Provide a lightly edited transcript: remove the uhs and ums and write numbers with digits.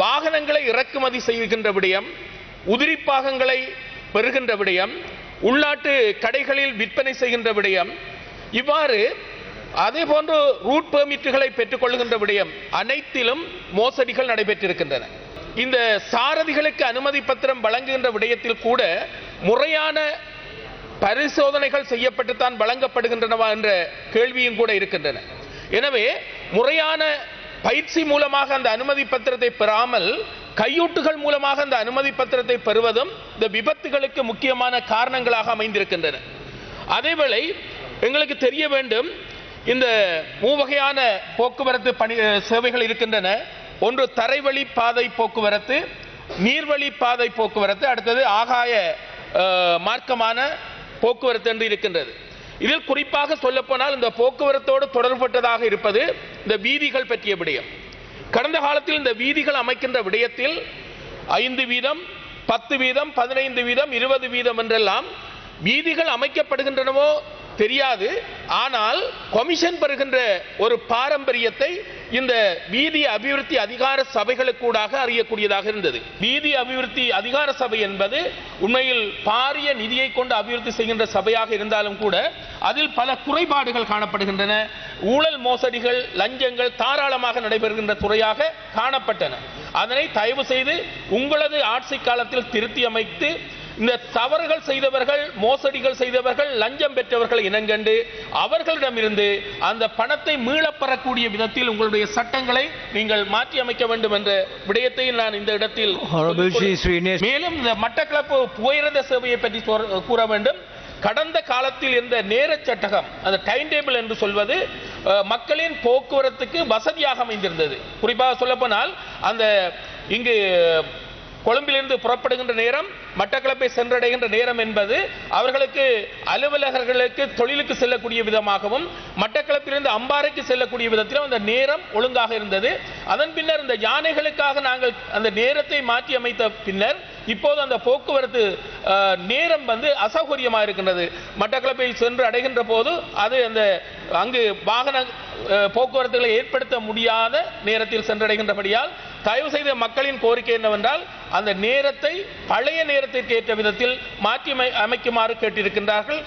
வாகனங்களை இறக்குமதி செய்கின்ற விடயம், உதிரிப்பாகங்களை பெறுகின்ற விடயம், உள்நாட்டு கடைகளில் விற்பனை செய்கின்ற விடயம், இவ்வாறு அதே போன்று ரூட் பெர்மிட்டுகளை பெற்றுக்கொள்கின்ற விடயம் அனைத்திலும் மோசடிகள் நடைபெற்றிருக்கின்றன. இந்த சாரதிகளுக்கு அனுமதி பத்திரம் வழங்குகின்ற விடயத்தில் கூட முறையான பரிசோதனைகள் செய்யப்பட்டுத்தான் வழங்கப்படுகின்றனவா என்ற கேள்வியும் கூட இருக்கின்றன. எனவே முறையான பயிற்சி மூலமாக அந்த அனுமதி பத்திரத்தை பெறாமல் கையூட்டுகள் மூலமாக அந்த அனுமதி பத்திரத்தை பெறுவதும் இந்த விபத்துகளுக்கு முக்கியமான காரணங்களாக அமைந்திருக்கின்றன. அதேவேளை எங்களுக்கு தெரிய வேண்டும், இந்த மூவகையான போக்குவரத்து சேவைகள் இருக்கின்றன. ஒன்று தரைவழி பாதை போக்குவரத்து, நீர்வழி பாதை போக்குவரத்து, அடுத்தது ஆகாய மார்க்கமான போக்குவரத்து என்று இருக்கின்றது. இதில் குறிப்பாக சொல்லப்போனால் இந்த போக்குவரத்தோடு தொடர்பட்டதாக இருப்பது இந்த வீதிகள் பற்றிய விடயம். கடந்த காலத்தில் இந்த வீதிகள் அமைக்கின்ற விடயத்தில் 5 வீதம், 10 வீதம், 15 வீதம், 20 வீதம் என்றெல்லாம் வீதிகள் அமைக்கப்படுகின்றனவோ தெரியாது. ஆனால் கமிஷன் பெறுகின்ற ஒரு பாரம்பரியத்தை இந்த வீதி அபிவிருத்தி அதிகார சபைகளுக்கூடாக அறியக்கூடியதாக இருந்தது. வீதி அபிவிருத்தி அதிகார சபை என்பது உண்மையில் பாரிய நிதியை கொண்டு அபிவிருத்தி செய்கின்ற சபையாக இருந்தாலும் கூட அதில் பல குறைபாடுகள் காணப்படுகின்றன. ஊழல், மோசடிகள், லஞ்சங்கள் தாராளமாக நடைபெறுகின்ற துறையாக காணப்பட்டன. அதனை தயவு செய்து உங்களது ஆட்சி காலத்தில் திருத்தி அமைத்து இந்த தவறுகள் செய்தவர்கள், மோசடிகள் செய்தவர்கள், லஞ்சம் பெற்றவர்களை இனங்கண்டு அவர்களிடமிருந்து அந்த பணத்தை மீளப்பெறக்கூடிய விதத்தில் உங்களுடைய சட்டங்களை நீங்கள் மாற்றி அமைக்க வேண்டும் என்ற விடயத்தை நான் இந்த இடத்தில் மேலும் இந்த மட்டக்களப்பு புகையிரத சேவையை பற்றி கூற வேண்டும். கடந்த காலத்தில் இருந்த நேர சட்டகம், அந்த டைம் டேபிள் என்று சொல்வது மக்களின் போக்குவரத்துக்கு வசதியாக அமைந்திருந்தது. குறிப்பாக சொல்லப்போனால் அந்த இங்கு கொழும்பிலிருந்து புறப்படுகின்ற நேரம், மட்டக்களப்பை சென்றடைகின்ற நேரம் என்பது அவர்களுக்கு அலுவலகர்களுக்கு தொழிலுக்கு செல்லக்கூடிய விதமாகவும் மட்டக்களப்பிலிருந்து அம்பாறைக்கு செல்லக்கூடிய விதத்திலும் அந்த நேரம் ஒழுங்காக இருந்தது. அதன் பின்னர் இந்த யானைகளுக்காக நாங்கள் அந்த நேரத்தை மாற்றி அமைத்த பின்னர் இப்போது அந்த போக்குவரத்து நேரம் அசௌகரியமாக இருக்கின்றது. மட்டக்களப்பை சென்று அடைகின்ற போது அது அந்த அங்கு வாகன போக்குவரத்துகளை ஏற்படுத்த முடியாத நேரத்தில் சென்றடைகின்றபடியால் தயவு செய்த மக்களின் கோரிக்கை என்னவென்றால் அந்த நேரத்தை பழைய நேரத்திற்கு ஏற்ற விதத்தில் மாற்றி அமைக்குமாறு கேட்டிருக்கின்றார்கள்.